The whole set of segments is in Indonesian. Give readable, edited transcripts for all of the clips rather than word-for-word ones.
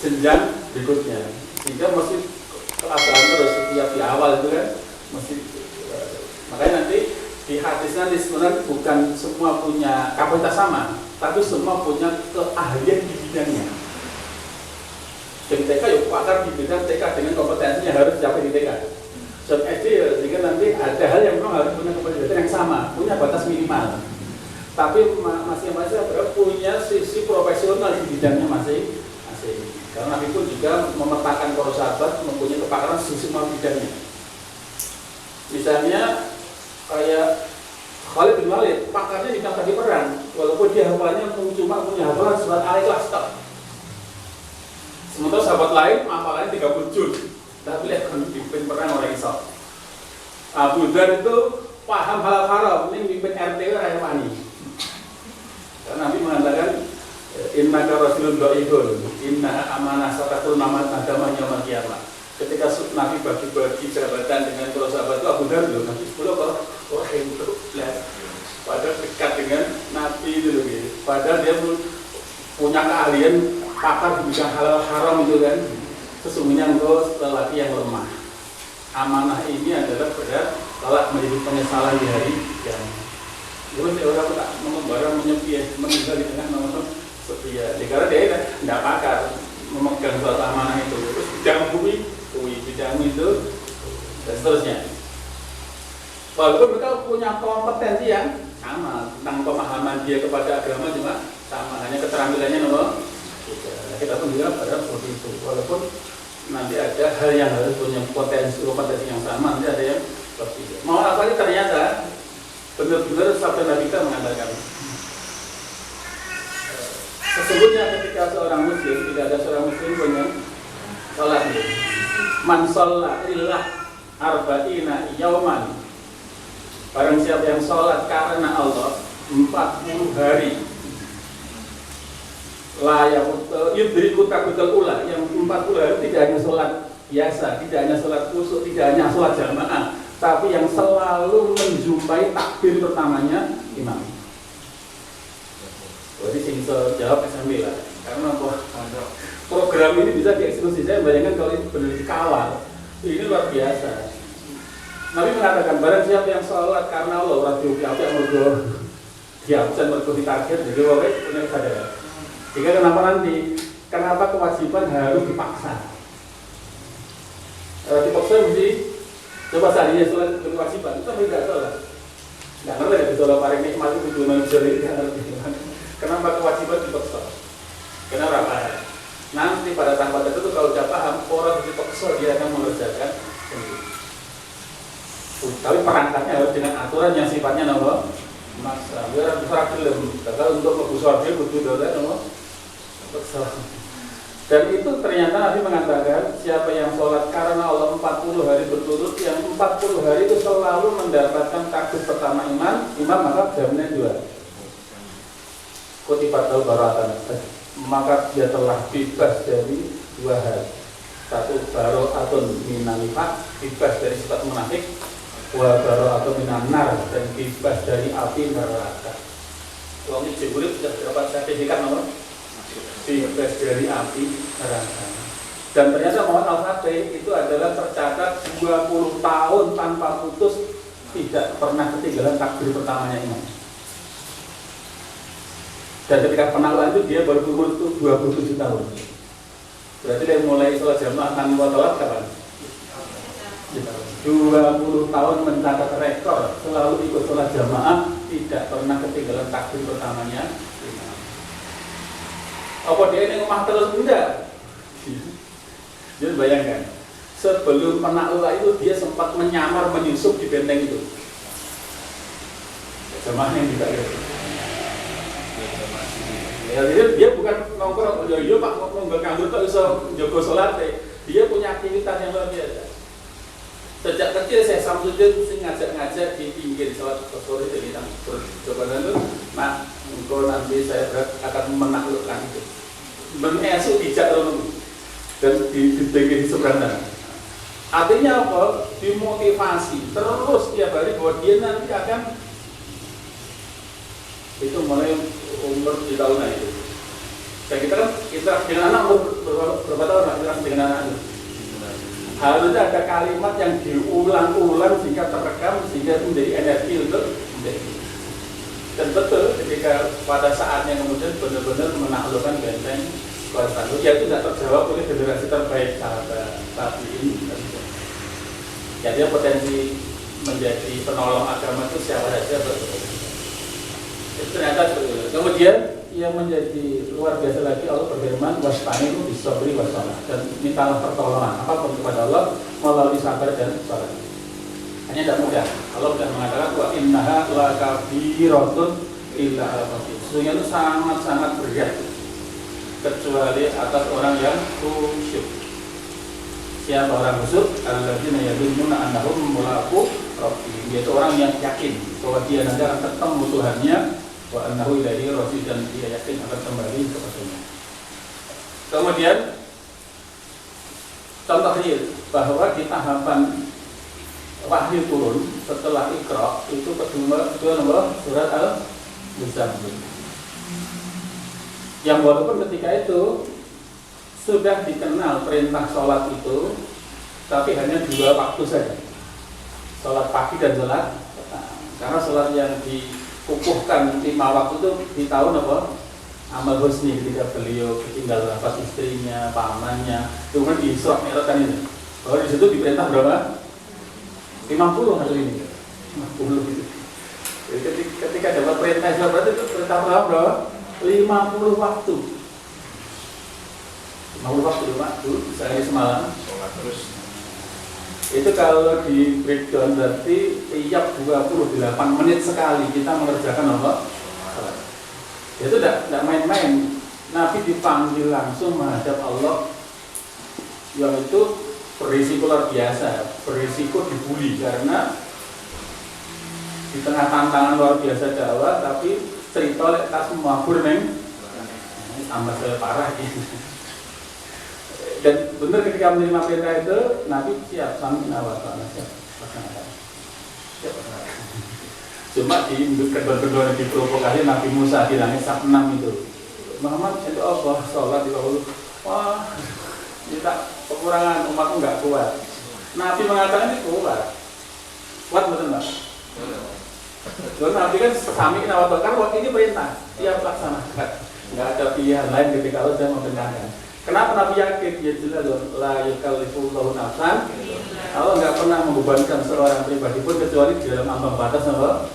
jenjang berikutnya. Sehingga mesti keadaan terus setiap di awal itu kan mesti makanya nanti di hadis nanti sebenarnya bukan semua punya kapasitas sama, tapi semua punya keahlian di bidangnya. Jadi TK yuk pakar di bidang TK dengan kompetensi yang harus dicapai di TK. So SD ya, jika nanti ada hal yang memang harus punya kompetensi yang sama, punya batas minimal. Tapi masing-masing punya sisi profesional di bidangnya masing-masing. Karena Nabi pun juga memetakan para sahabat mempunyai kepakaran di semua bidangnya. Misalnya kayak Khalid bin Walid, pakarnya di tadi perang, walaupun dia hafalnya cuma punya hafalan surat Al-Ikhlas. Sementara sahabat lain hafalannya 30 juz. Tapi lihat pimpin perang orang Islam. Abu Dhar itu paham halal haram, ini pimpin RT orang wani. Karena Nabi mengatakan inna ka rasulun dhaifun, inna amanah satatul mamat nadaman yaumil qiyamah. Ketika Nabi bagi-bagi jabatan dengan para sahabat itu Abu Dhar loh, Nabi 10 orang itu padahal dekat dengan Nabi itu loh. Padahal dia punya keahlian pakar di bidang halal haram itu kan. Sesungguhnya engkau lelaki yang lemah. Amanah ini adalah berat kelak menjadi penyesalan di hari kiamat. Terus orang tak mengembara menyepi meninggal di tengah nomor setia. Karena dia tidak pakar memegang suatu amanah itu. Terus bidang itu dan seterusnya. Walaupun mereka punya kompetensi yang sama tentang pemahaman dia kepada agama juga sama, hanya keterampilannya nomor. Kita pun juga pada seperti itu. Walaupun nanti ada hal yang harus punya kompetensi yang sama, nanti ada yang berbeda. Mau apa ini ternyata benar-benar sabda Nabi kita mengatakan sesungguhnya ketika seorang muslim, tidak ada seorang muslim punya salat man shalla lillah arba'ina yauman, barang siapa yang sholat karena Allah 40 hari layak yudriku takutul ula, yang 40 hari tidak hanya sholat biasa, tidak hanya sholat khusyuk, tidak hanya sholat jamaah, tapi yang selalu menjumpai takbir pertamanya imam. Jadi singso jawab SMP lah, karena program ini bisa dieksekusi. Saya bayangkan kalau ini benar dikawal, ini luar biasa. Nabi mengatakan barang siapa yang sholat karena Allah, orang diuji apa yang mergo diabsen, mergo ditarget, jadi orang punya kesadaran. Jika kenapa kewajiban harus dipaksa? Dipaksa mesti coba seandainya sholat kewajiban, itu tidak sholat. Nggak ngerti ya, sholat paling nikmat itu tujuan jari, nggak ngerti. Kenapa kewajiban dipaksa? Kenapa? Nanti pada tahapan itu kalau sudah paham, orang dipaksa dia akan mengerjakan sendiri. Tapi perangkatnya harus dengan aturan yang sifatnya nomor maksa. Biar bisa film. Kalau untuk membusur dia butuh doa nomor maksa. Dan itu ternyata Nabi mengatakan siapa yang sholat karena Allah 40 hari berturut, yang 40 hari itu selalu mendapatkan takbir pertama imam, maka jaminan 2. Kutibat al-baratan, maka dia telah bebas dari 2 hal. Satu baro'atun minanifak, bebas dari sifat munafik, wa baro'atun minanar, dan bebas dari api neraka. Kalau ini Jibril sudah dapat sertifikat nomor bebas dari api neraka. Dan ternyata Muhammad Al-Fatih itu adalah tercatat 20 tahun tanpa putus, tidak pernah ketinggalan takbir pertamanya imam. Dan ketika penaklukan itu dia baru umur 27 tahun. Berarti dia mulai sholat jamaah tanpa sholat kapan? 20 tahun mencatat rekor selalu ikut sholat jamaah, tidak pernah ketinggalan takbir pertamanya. Apa dia ini ngomong terus? Enggak. Jadi bayangkan, sebelum penaklukan itu dia sempat menyamar menyusup di benteng itu. Jamaah yang tidak ada. Ya, dia bukan nongkrong, ya Pak nongkrong nganggur tak bisa jaga sholat. Dia punya aktivitas yang luar biasa. Sejak kecil saya Samsudin mesti ngajak-ngajak di pinggir sholat sore jadi percobaan itu. Nah, engkau nanti saya akan menaklukkan itu. Mengesu dijak dulu dan di seberang sana. Artinya apa? Dimotivasi terus tiap hari bahwa dia nanti akan itu mulai umur di tahunan itu Dan kita kan interaksi dengan anak berapa tahun lah interaksi dengan anak itu. Harusnya ada kalimat yang diulang-ulang sehingga terekam sehingga menjadi energi untuk menjadi. Dan betul ketika pada saatnya kemudian benar-benar menaklukkan benteng Konstantinopel, ya itu tidak terjawab oleh generasi terbaik sahabat tabi'in. Jadi potensi menjadi penolong agama itu siapa saja betul. Itu ternyata betul. Kemudian yang menjadi luar biasa lagi Allah berfirman wasta'inu bis-sabri was-shalah, dan mintalah pertolongan apapun kepada Allah melalui sabar dan salat. Hanya tidak mudah. Allah sudah mengatakan wa innaha lakabiratun illa al-khashiyin. Sesungguhnya itu sangat-sangat berat kecuali atas orang yang khusyuk. Siapa orang khusyuk? Alladzina yadunnuna annahum mulaqu rabbihim, yaitu orang yang yakin bahwa dia nanti akan ketemu Tuhannya, wa annahu ilaihi raji'un, dan dia yakin akan kembali kepadanya. Kemudian contoh real bahwa di tahapan wahyu turun setelah Iqra itu kedua nomor surat Al-Muzammil, yang walaupun ketika itu sudah dikenal perintah sholat itu, tapi hanya 2 waktu saja, sholat pagi dan sholat petang. Karena sholat yang dikukuhkan 5 waktu itu di tahun apa? Amal Husni, ketika beliau tinggal rapat istrinya, pamannya, kemudian di Isra Mi'raj kan ini. Bahwa di situ diperintah berapa? 50 hari ini. 50 gitu. Jadi ketika dapat perintah Isra berarti itu perintah berapa? 50 waktu. 50 waktu sehari semalam. Terus itu kalau di breakdown berarti tiap 28 menit sekali kita mengerjakan apa? Itu tidak main-main. Nabi dipanggil langsung menghadap Allah, yang itu berisiko luar biasa, berisiko dibully karena di tengah tantangan luar biasa dakwah, tapi cerita lek tak semua neng tambah saya parah gitu. Dan benar ketika menerima perintah itu, Nabi siap sami nawata siap. Cuma di kedua-kedua yang diprovokasi Nabi Musa di langit 6 itu, Muhammad itu apa? Sholat di bawah. Wah, kita kekurangan, umatku nggak kuat. Nabi mengatakan ini kuat betul nggak? Lalu Nabi kan sami nawata, karena ini perintah, siap laksanakan. Nggak ada pilihan lain ketika Allah sudah memerintahkan. Kenapa Nabi yakin? Ya jelas la yukallifullahu nafsan. Allah nggak pernah membebankan seorang pribadi pun kecuali di dalam ambang batas apa?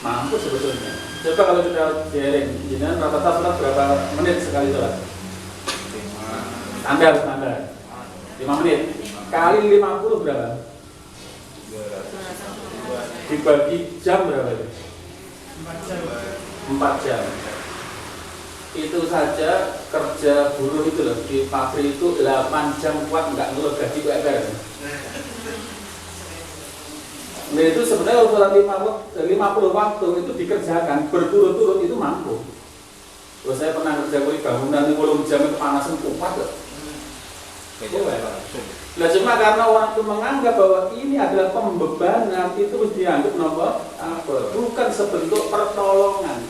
Mampu sebetulnya. Coba kalau kita sharing, jangan rata-rata sholat berapa menit sekali sholat? Standar 5 menit. Kali 50 berapa? Dibagi jam berapa itu? 4 jam. Itu saja kerja buruh itu loh di pabrik itu 8 jam kuat nggak ngeluh gaji UMR. Nah itu sebenarnya kalau 50 waktu itu dikerjakan berturut-turut itu mampu. Kalau saya pernah kerja di bangunan 50 jam itu panasan kuat loh. Nah cuma karena orang itu menganggap bahwa ini adalah pembebanan, itu harus dianggap apa? Bukan sebentuk pertolongan.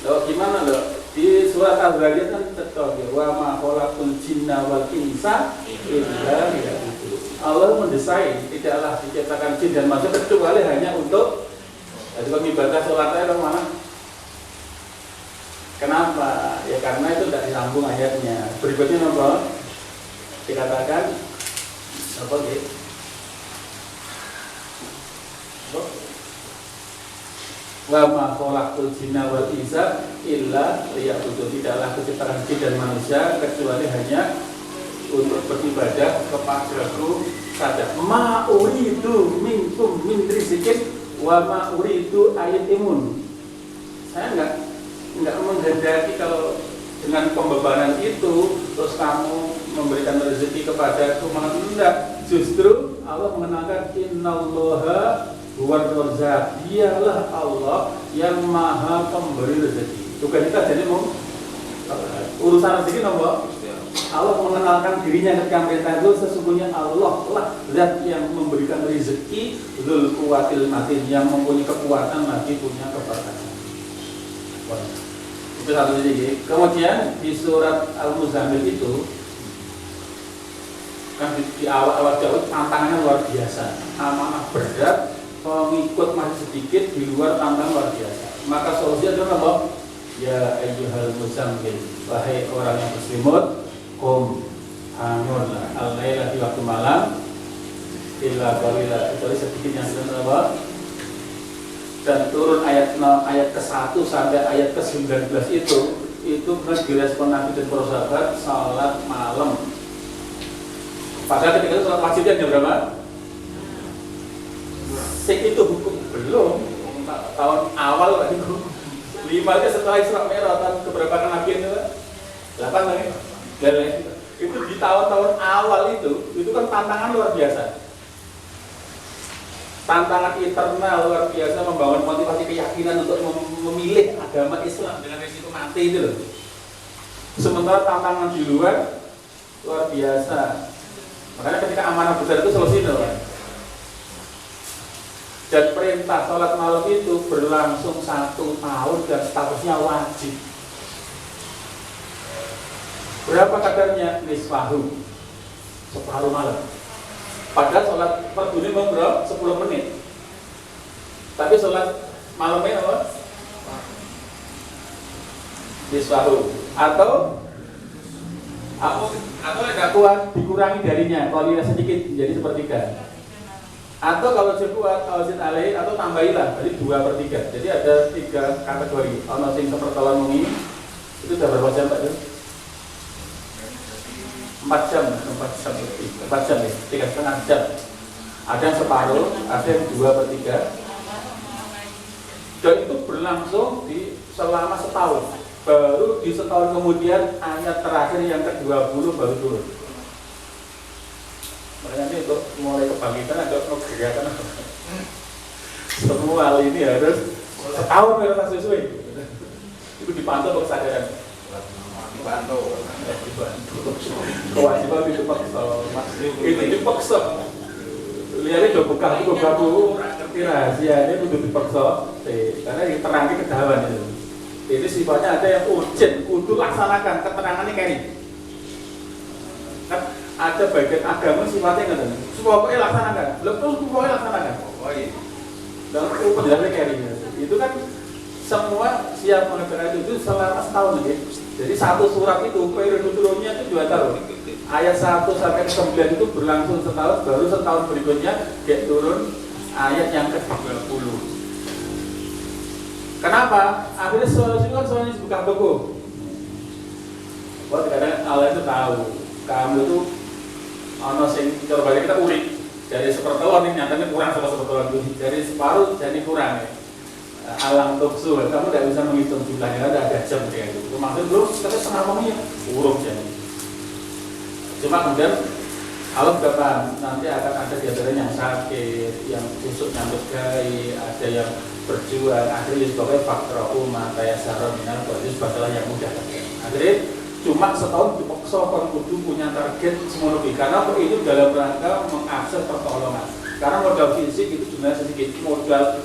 Loh, gimana loh? Di surat Al-Zariyat kan tetap ya, wa ma khalaqul jinna wal insa illa liya'budun. Allah mendesain tidaklah diciptakan jin dan manusia kecuali hanya untuk ibadah sholatnya kemana? Kenapa? Ya karena itu tidak disambung ayatnya. Berikutnya apa? Dikatakan apa gitu? Wa ma khalaqul jinna wal insa illa liya'budun. Tidaklah kuciptakan jin dan manusia kecuali hanya untuk beribadah kepadaku saja. Ma uridu minkum min rizqin wa ma uridu ayatimun. Saya enggak menghendaki kalau dengan pembebanan itu terus kamu memberikan rezeki kepadaku, malah tidak. Justru Allah mengenalkan innallaha huwar razzaq, dialah Allah yang maha pemberi rezeki. Tugas kita jadi mau urusan rezeki nomor Allah mengenalkan dirinya ketika perintah itu sesungguhnya Allah lah zat yang memberikan rezeki, dzul quwwatil matin, yang mempunyai kekuatan lagi punya keperkasaan. Itu satu sisi. Kemudian di surat Al-Muzammil itu kan di awal-awal jauh tantangannya luar biasa, amanah berat, pengikut masih sedikit, di luar tantangan luar biasa. Maka solusinya adalah apa? Ya ayyuhal muzammil, wahai orang yang berselimut, qum bangunlah al-laila di waktu malam, illa qalila, kecuali sedikit yang sudah apa? Dan turun ayat 6, ayat ke-1 sampai ayat ke-19 itu benar direspon Nabi dan para sahabat salat malam. Padahal ketika itu salat wajibnya jam berapa? Sik itu hukum belum tahun awal Pak itu 5 aja setelah Isra Mi'raj tahun keberapa kan Nabi itu 8 lagi. Itu di tahun-tahun awal itu kan tantangan luar biasa. Tantangan internal luar biasa, membangun motivasi keyakinan untuk memilih agama Islam dengan risiko mati itu loh. Sementara tantangan di luar biasa. Makanya ketika amanah besar itu selesai loh. Dan perintah sholat malam itu berlangsung 1 tahun dan statusnya wajib. Berapa kadarnya? Nisfahu, separuh malam. Padahal sholat fardu ini berapa? 10 menit. Tapi sholat malamnya apa? Nisfahu. Atau tidak kuat dikurangi darinya, kalau sedikit menjadi sepertiga. Atau kalau kuat awazin alaih atau tambahilah, jadi 2/3. Jadi ada 3 kategori. Ono sing sepertawan mengi itu sudah berapa jam Pak? 4 jam lebih. 4 jam ya, 3,5 jam. Ada yang separuh, ada yang 2/3. Dan itu berlangsung selama setahun. Baru di setahun kemudian ayat terakhir yang ke-20 baru turun. Makanya ini untuk mulai kebangkitan ada gerakan. Semua hal ini harus setahun mereka sesuai. Itu dipantau kesadaran. Dipantau. Kewajiban itu dipaksa. Itu dipaksa. Lihatnya udah buka bu, ngerti rahasia ini udah dipaksa. Karena diterangin kedawan itu. Ini sifatnya ada yang urgent, kudu laksanakan, keterangannya kayak ini. Kan ada bagian agama sifatnya kan, pokoknya laksanakan, belum terus pokoknya laksanakan. Dan penjelasannya kayak ini. Itu kan semua siap mengerjakan itu selama setahun ya. Jadi satu surat itu periode turunnya itu 2 tahun. Ayat 1 sampai 9 itu berlangsung setahun, baru setahun berikutnya dia turun ayat yang ke-20. Kenapa? Akhirnya soalnya bukan beku. Buat kadang Allah itu tahu kamu itu ono sing coba kita urik dari sepertelon ini nyatanya kurang sama sepertelon itu dari separuh jadi kurang ya. Alam tuksu kamu tidak bisa menghitung jumlahnya ada jam kayak gitu. Maksud belum kita setengah ngomongnya urung jadi. Cuma kemudian Allah berapa nanti akan ada diantaranya yang sakit, yang tusuk nyambut gai, ada yang berjuang, akhirnya sebagai faktor umat kayak sarah minal itu sebagai yang mudah. Akhirnya cuma setahun dipaksa kon kudu punya target semua lebih karena itu dalam rangka mengakses pertolongan. Karena modal fisik itu jumlahnya sedikit, modal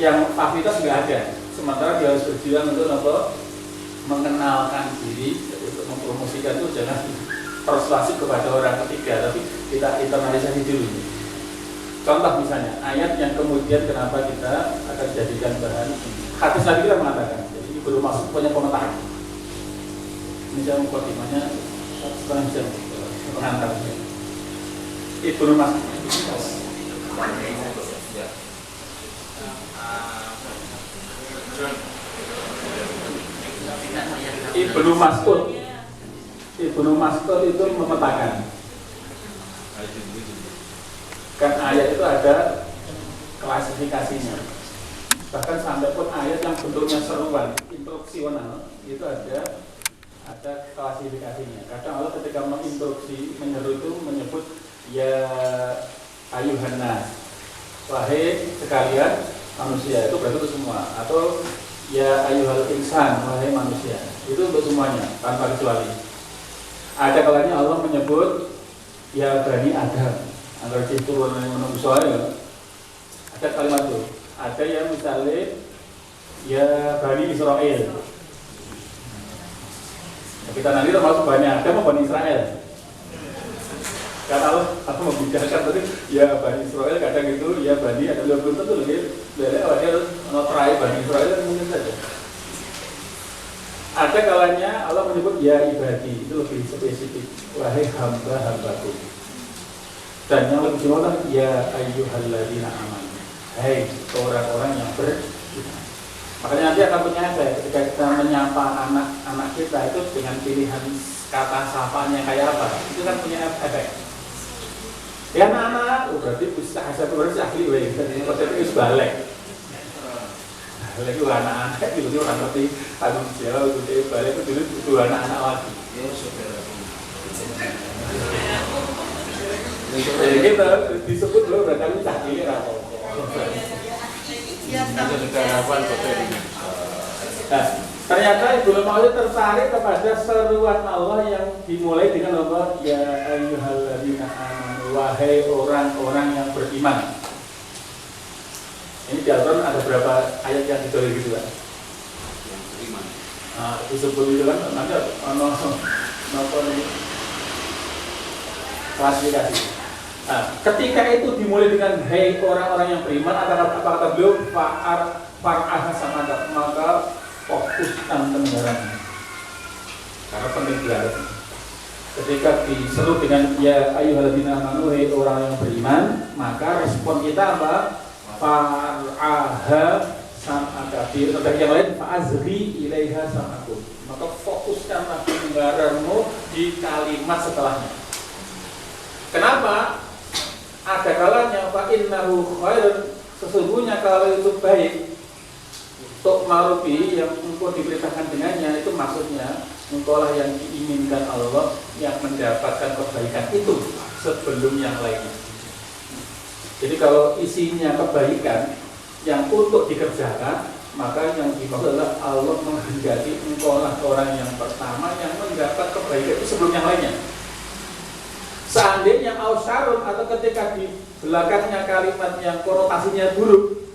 yang aktivitas nggak ada. Sementara dia harus berjuang untuk mengenalkan diri, untuk mempromosikan itu jangan persuasif kepada orang ketiga, tapi kita internalisasi dulu. Contoh misalnya ayat yang kemudian kenapa kita akan jadikan bahan hadis lagi kita mengatakan, jadi ini belum masuk punya komentar. Ini saya mukadimahnya setengah jam pengantar. Ini belum masuk. Ibnu Mas'ud itu memetakan. Kan ayat itu ada klasifikasinya. Bahkan sampai pun ayat yang bentuknya seruan, instruksional itu ada klasifikasinya. Kadang Allah ketika menginstruksi, menyeru itu menyebut ya ayuhan nas, wahai sekalian manusia, itu berarti itu semua. Atau ya ayuhal insan, wahai manusia, itu untuk semuanya tanpa kecuali. Ada kalanya Allah menyebut ya Bani Adam, agar diturunan yang menunggu soalnya. Ada kalimat itu. Ada yang misalnya ya Bani Israel, Kita nanti termasuk banyak, ada mau Bani Israel. Karena aku membicarkan tadi, ya Bani Israel kadang itu, ya Bani ada belum tentu lebih lele awalnya notrai Bani Israel mungkin saja. Ada kalanya Allah menyebut ya ibadi, itu lebih spesifik, wahai hamba-hambaku. Dan yang lebih jelas ya ayyuhalladzina amanu, hai orang-orang yang beriman. Makanya nanti akan punya efek ketika kita menyapa anak-anak kita itu dengan pilihan kata sapanya kayak apa, itu kan punya efek. Ya anak-anak, berarti bisa hasil berarti ahli weh, berarti itu balik. Lagi anak-anak itu orang ngerti tanggung jawab, itu balik itu dulu anak-anak lagi. Jadi kita disebut dulu berarti cahili rapo. Nah, ternyata Ibnu Mas'ud tertarik kepada seruan Allah yang dimulai dengan apa? Ya ayyuhalladzina amanu, wahai orang-orang yang beriman. Ini di Al-Quran ada berapa ayat yang ditulis gitu kan? Yang beriman. Nah, disebut itu kan nanti apa nih? Klasifikasi. Nah, ketika itu dimulai dengan hai orang-orang yang beriman, apa kata beliau? Far'ah sama maka fokuskan kendaraan. Karena penting belajar. Ketika diseru dengan ya ayyuhalladzina amanu, hai orang yang beriman, maka respon kita apa? Far'aha sam'aka. Di tempat yang lain fa'azri ilaiha sam'akum. Maka fokuskanlah kendaraanmu di kalimat setelahnya. Kenapa? Ada kalanya fa'innahu khairun, sesungguhnya kalau itu baik untuk marufi yang engkau diperintahkan dengannya, itu maksudnya engkaulah yang diinginkan Allah yang mendapatkan kebaikan itu sebelum yang lainnya. Jadi kalau isinya kebaikan yang untuk dikerjakan, maka yang dimaksud adalah Allah menghendaki engkaulah orang yang pertama yang mendapat kebaikan itu sebelum yang lainnya. Seandainya ausyarun atau ketika di belakangnya kalimat yang konotasinya buruk,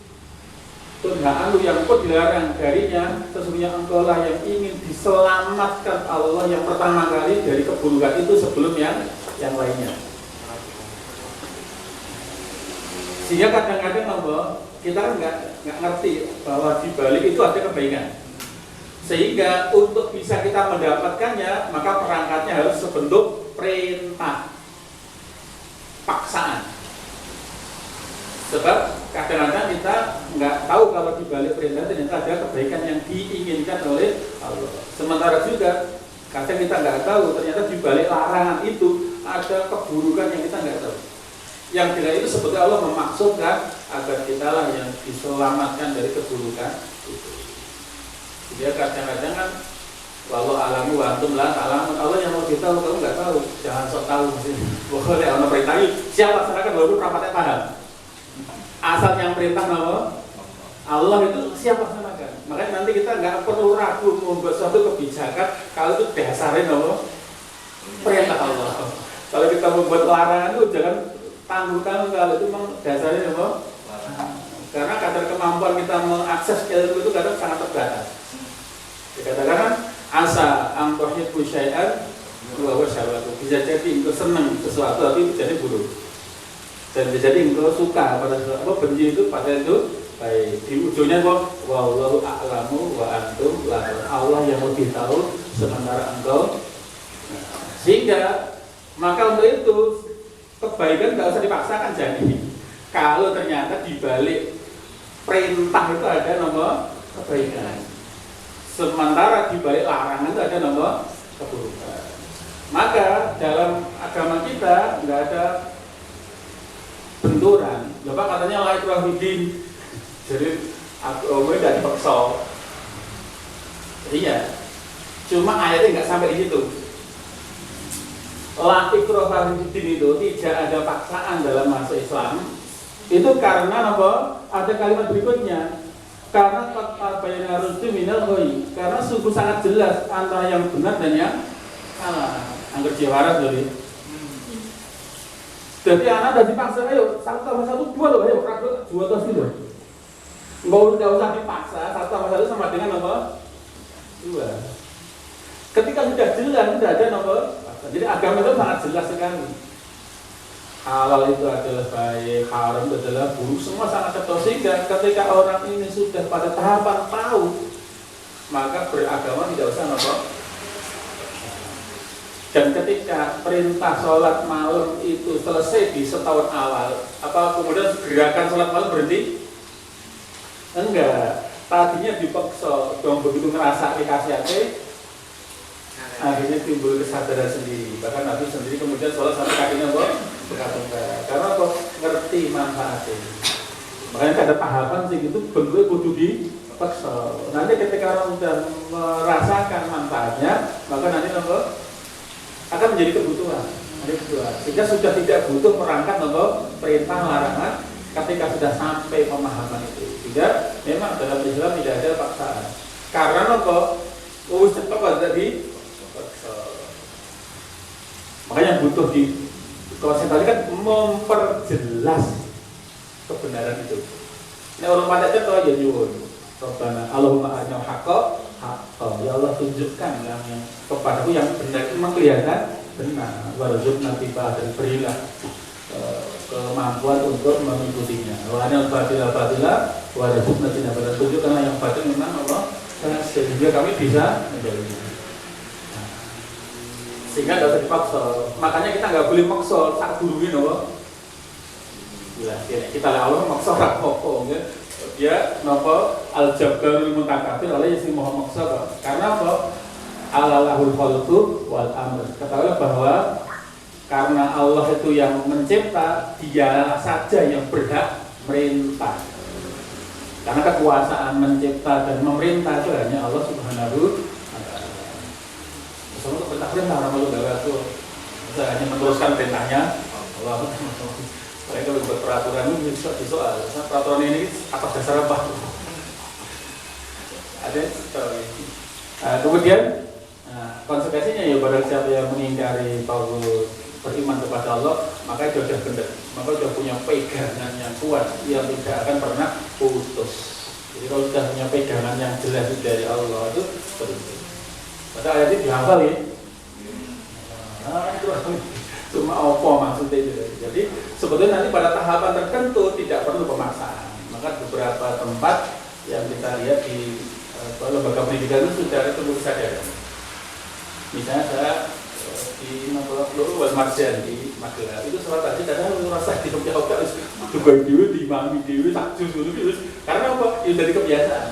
tunha'anu yang kau dilarang darinya, sesungguhnya engkau lah yang ingin diselamatkan Allah yang pertama kali dari keburukan itu sebelum yang lainnya. Sehingga kadang-kadang kita kan nggak ngerti bahwa di balik itu ada kebaikan. Sehingga untuk bisa kita mendapatkannya, maka perangkatnya harus sebentuk perintah, paksaan. Sebab kadang-kadang kita nggak tahu kalau di balik perintah ternyata ada kebaikan yang diinginkan oleh Allah. Sementara juga kadang kita nggak tahu ternyata di balik larangan itu ada keburukan yang kita nggak tahu. Yang dengan itu sebetulnya Allah memaksudkan agar kita lah yang diselamatkan dari keburukan itu. Jadi kadang-kadang kan walau alamu wa antum la ta'lamun, Allah yang mau kita tahu, kamu nggak tahu, jangan sok tahu mesti. Boleh Allah perintah siapa laksanakan walaupun rapatnya paham. Asal yang perintah nama Allah itu siapa laksanakan. Makanya nanti kita nggak perlu ragu membuat suatu kebijakan kalau itu dasarnya nama perintah Allah. Kalau kita membuat larangan itu jangan tangguhkan kalau itu memang dasarnya nama. Karena kadar kemampuan kita mengakses ilmu itu kadang sangat terbatas. Dikatakan asa angkohit syai'an wa syahwatu, bisa jadi engkau senang sesuatu tapi jadi buruk, dan bisa jadi engkau suka pada sesuatu, benci itu pada itu baik. Di ujungnya kok wallahu a'lamu wa antum la ta'lamun, Allah yang lebih tahu sementara engkau. Sehingga maka untuk itu kebaikan nggak usah dipaksakan. Jadi kalau ternyata di balik perintah itu ada nomor kebaikan, sementara di balik larangan itu ada nomor keburukan. Maka dalam agama kita nggak ada benturan. Bapak katanya la ikraha fid, jadi agama nggak dipaksa. Iya, cuma ayatnya nggak sampai di situ. La ikraha fid itu tidak ada paksaan dalam masuk Islam. Itu karena apa? Ada kalimat berikutnya. Karena bayana rusdu minal ghoi, karena sungguh sangat jelas antara yang benar dan yang salah. Angger jiwarat jadi. Jadi anak udah dipaksa, ayo 1+1 2 loh, ayo praktek 2 terus gitu. Nggak usah dipaksa, 1+1 sama dengan apa? 2. Ketika sudah jelas, tidak ada nomor. Jadi agama itu sangat jelas sekali. Halal itu adalah baik, haram itu adalah buruk, semua sangat jelas. Sehingga ketika orang ini sudah pada tahapan tahu, maka beragama tidak usah nomor. Dan ketika perintah sholat malam itu selesai di setahun awal, apa kemudian gerakan sholat malam berhenti? Enggak. Tadinya dipaksa, dong begitu ngerasa dikasih akhirnya timbul kesadaran sendiri. Bahkan Nabi sendiri kemudian sholat sampai kakinya bekas-bekas. Karena kok ngerti manfaatnya. Makanya ada tahapan sih itu bentuknya kudu dipaksa. Nanti ketika orang sudah merasakan manfaatnya, maka nanti nomor akan menjadi kebutuhan. Sehingga sudah tidak butuh merangkap nomor perintah larangan ketika sudah sampai pemahaman itu. Sehingga memang dalam Islam tidak ada paksaan. Karena nomor cepat tadi makanya butuh di konsep tadi kan memperjelas kebenaran itu. Ini orang pada itu aja nyuwun. Rabbana Allahumma arina haqqa ya Allah tunjukkan yang kepadaku yang benar, memang kelihatan benar. Warzuqna tiba dan berilah kemampuan untuk mengikutinya. Wa anil batila warzuqna tidak benar, tunjukkanlah yang batil memang Allah sehingga kami bisa menjauhinya. Sehingga tidak usah dipaksa. Makanya kita nggak boleh maksa tak guruin loh. Kita lihat Allah maksa rapopo, dia nopo al-jabbarul mutakabir oleh yang mau maksa. Karena apa? Allahul khalqu wal amr. Ketahuilah bahwa karena Allah itu yang mencipta, Dia saja yang berhak merintah. Karena kekuasaan mencipta dan memerintah itu hanya Allah Subhanahu wa ta'ala. Untuk perintah orang malu gak itu bisa hanya meneruskan perintahnya Allah. Mereka membuat peraturan ini bisa disoal. Peraturan ini atas dasar apa? Ada kemudian konsekuensinya ya pada siapa yang mengingkari beriman kepada Allah, maka itu sudah benar, maka sudah punya pegangan yang kuat yang tidak akan pernah putus. Jadi kalau sudah punya pegangan yang jelas dari Allah itu penting. Pada ayat ini dihafal ya. Cuma apa maksudnya itu. Jadi sebetulnya nanti pada tahapan tertentu tidak perlu pemaksaan. Maka beberapa tempat yang kita lihat di lembaga pendidikan itu sudah tumbuh kesadaran. Misalnya saya di Nopolok Wal Marjan di Magelang itu sholat tadi kadang merasa di kebiasaan juga di mami dewi takjub dulu karena apa? Itu dari kebiasaan.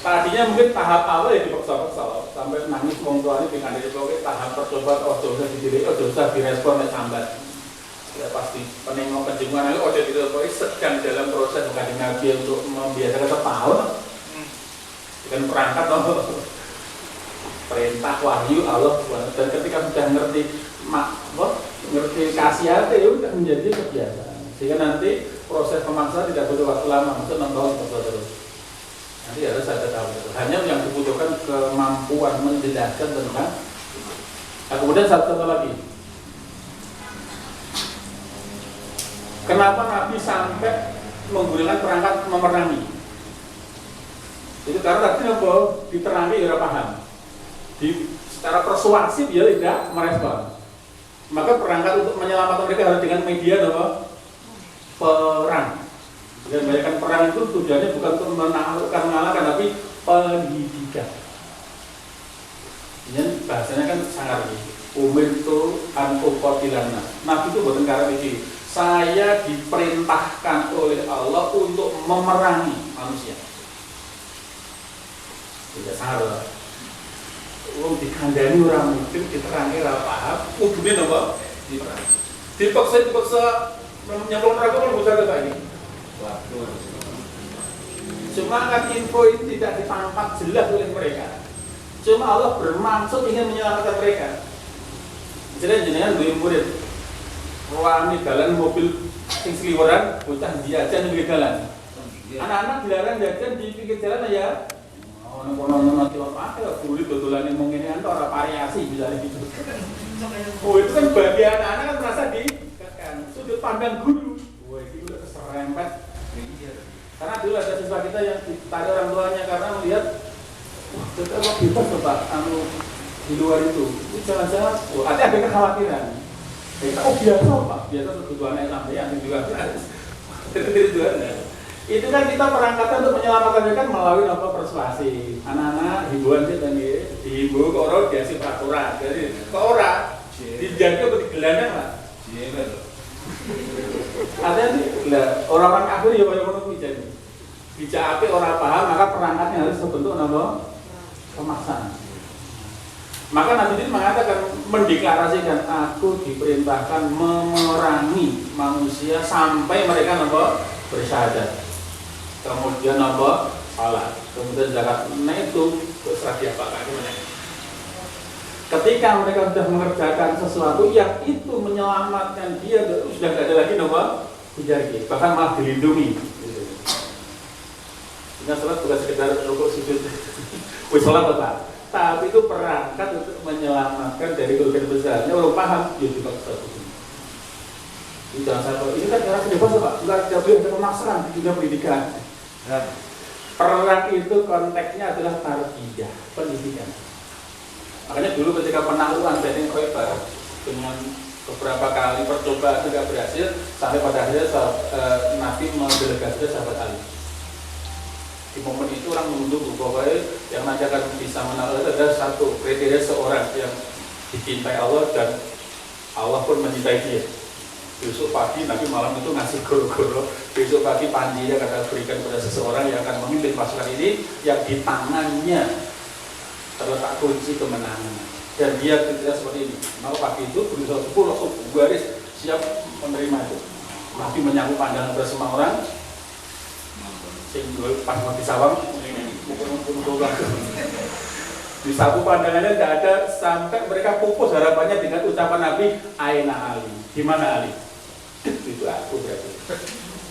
Tadinya mungkin tahap awal ya dipaksa-paksa sampai nangis wong tuane pengen dari pokoknya tahap percobaan ojo usah didiri, ojo usah direspon nek sambat. Ya pasti penengok penjengungan itu ojo direspon sedang dalam proses mengkaji Nabi untuk membiasakan setahun. Dengan perangkat perintah wahyu Allah dan ketika sudah ngerti ngerti khasiat itu sudah menjadi kebiasaan. Sehingga nanti proses pemaksaan tidak butuh waktu lama, maksud 6 tahun terus. Nanti harus ada tahap itu. Hanya yang dibutuhkan kemampuan menjelaskan tentang. Nah, kemudian satu lagi. Kenapa Nabi sampai menggunakan perangkat memerangi? Itu karena tadi apa? Diterangi ya paham. Secara persuasif ya tidak merespon. Maka perangkat untuk menyelamatkan mereka harus dengan media apa? Perang. Dan bayangkan perang itu tujuannya bukan untuk mengalahkan, tapi pendidikan. Ini bahasanya kan sangat ini. Umirtu an uqatilana. Nabi itu bukan karena ini. Saya diperintahkan oleh Allah untuk memerangi manusia. Tidak salah. Wong dikandani orang mungkin diterangi ora paham, kudune napa? Dipaksa nyemplung neraka kan bisa ke ini. Cuma kan info ini tidak ditangkap jelas oleh mereka. Cuma Allah bermaksud ingin menyelamatkan mereka. Jadi jenengan duwe murid ruangi dalan mobil sing sliweran, bocah diajan di dalan. Anak-anak dilarang jajan di pinggir jalan ya. Ono nanti apa ya guru dodolan yang mungkin antara variasi bisa gitu. Oh itu kan bagi anak-anak kan merasa kan sudut pandang guru. Wah itu udah keserempet. Karena dulu ada siswa kita yang ditarik orang tuanya karena melihat wah kita kok bebas Pak di luar itu jangan-jangan, ada kekhawatiran. Oh biasa Pak, biasa kebutuhan sampai yang juga itu kan kita perangkatkan untuk menyelamatkan kan melalui apa persuasi anak-anak himbauan kita nih dihimbau ke orang biasa peraturan jadi ke orang dijaga atau digelandang lah ada nih orang-orang kafir ya orang-orang bijak bijak apa orang paham maka perangkatnya harus terbentuk nama pemaksaan. Maka Nabi itu mengatakan mendeklarasikan aku diperintahkan memerangi manusia sampai mereka nampak bersyahadat. Kemudian nampak salat, kemudian zakat. Nah itu terserah dia pakai gimana. Ketika mereka sudah mengerjakan sesuatu yang itu menyelamatkan dia sudah tidak ada lagi nampak dijari, bahkan malah dilindungi. Dengan salat bukan sekedar rukuk sujud. Wis salat Pak. Tapi itu perangkat untuk menyelamatkan dari kerugian besar. Ini orang paham, ya juga seperti ini. Jangan sampai ini kan era bebas Pak, nggak boleh ada pemaksaan di dunia pendidikan. Perang itu konteksnya adalah tarbiyah, pendidikan. Makanya dulu ketika penaklukan Bani Khaybar dengan beberapa kali percobaan tidak berhasil, sampai pada akhirnya Nabi mendelegasikan sahabat Ali. Di momen itu orang menunggu bahwa yang nanti akan bisa menaklukkan adalah satu kriteria seorang yang dicintai Allah dan Allah pun mencintai dia. Besok pagi Nabi malam itu ngasih goro-goro, besok pagi panjinya akan berikan kepada seseorang yang akan memimpin pasukan ini yang di tangannya terletak kunci kemenangan dan dia tidak seperti ini. Maka pagi itu berusaha 10 langsung baris siap menerima itu. Nabi menyambut pandangan bersama orang singgul pas mau disawang mukul disapu pandangannya tidak ada sampai mereka pupus harapannya dengan ucapan Nabi Aina Ali, di mana Ali? Itu aku berarti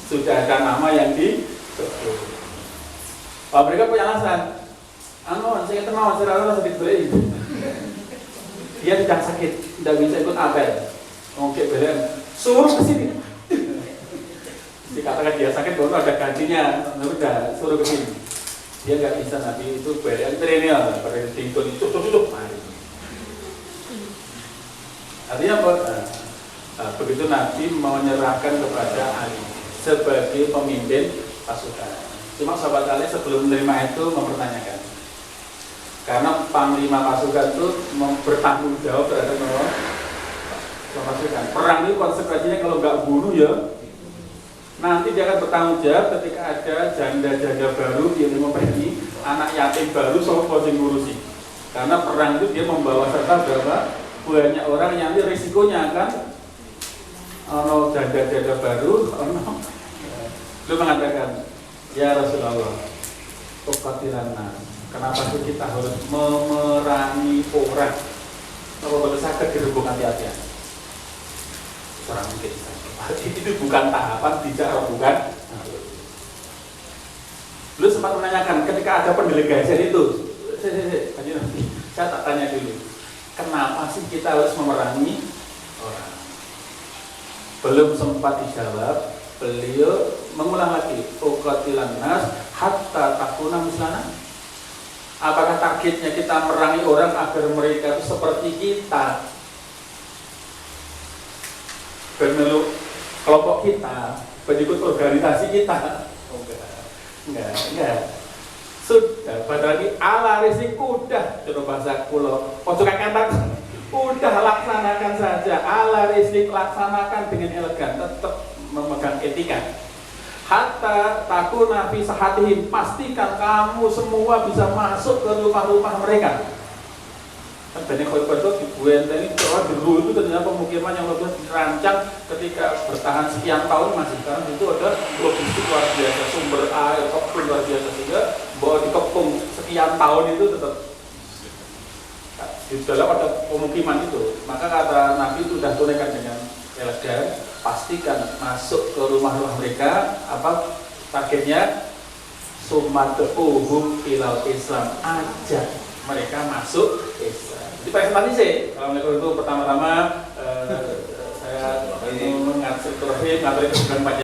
sudah ada nama yang disebut. Mereka punya alasan saya kenal saya sakit beli dia tidak sakit tidak bisa ikut apel ngomong belian suruh ke sini dikatakan dia sakit baru ada gantinya, udah suruh ke sini. Dia nggak bisa Nabi itu bayar trenial pada tinggal itu tutup mari. Artinya apa? Begitu Nabi menyerahkan kepada Ali sebagai pemimpin pasukan. Cuma sahabat Ali sebelum menerima itu mempertanyakan, karena panglima pasukan itu bertanggung jawab terhadap pasukan. Perang itu konsekuensinya kalau nggak bunuh ya. Nanti dia akan bertanggung jawab ketika ada janda-janda baru yang mempunyai anak yatim baru soal yang ngurusi. Karena perang itu dia membawa serta berapa banyak orang yang risikonya akan janda-janda baru. Dia mengatakan, ya Rasulullah, kenapa sih kita harus memerangi orang? Kalau boleh sakit dirubung hati-hati. Orang mungkin itu bukan tahapan tidak bukan. Lu sempat menanyakan ketika ada pendelegasian itu, saya tak tanya dulu, kenapa sih kita harus memerangi orang? Belum sempat dijawab, beliau mengulang lagi, uqatilan nas hatta takuna mislana. Apakah targetnya kita merangi orang agar mereka itu seperti kita? Bermeluk kelompok kita, pengikut organisasi kita. Enggak. Sudah, pada lagi ala risiko udah, coba bahasa kulo. Ojo kakak udah laksanakan saja. Ala risiko laksanakan dengan elegan, tetap memegang etika. Hatta takuna fi sahatihim, pastikan kamu semua bisa masuk ke rumah-rumah mereka. Bani Khaybar itu dibuat ini dulu itu ternyata pemukiman yang lebih dirancang ketika bertahan sekian tahun masih karena itu ada logistik luar biasa, sumber air, kepung luar biasa sehingga bahwa dikepung sekian tahun itu tetap di dalam ada pemukiman itu. Maka kata Nabi itu sudah tunaikan dengan elegan, pastikan masuk ke rumah-rumah mereka. Apa targetnya? Sumad'uhum ilal Islam, ajak mereka masuk Islam. Jadi presentasi sih, kalau mereka itu pertama-tama saya mengatur terakhir, ngatur kesukaan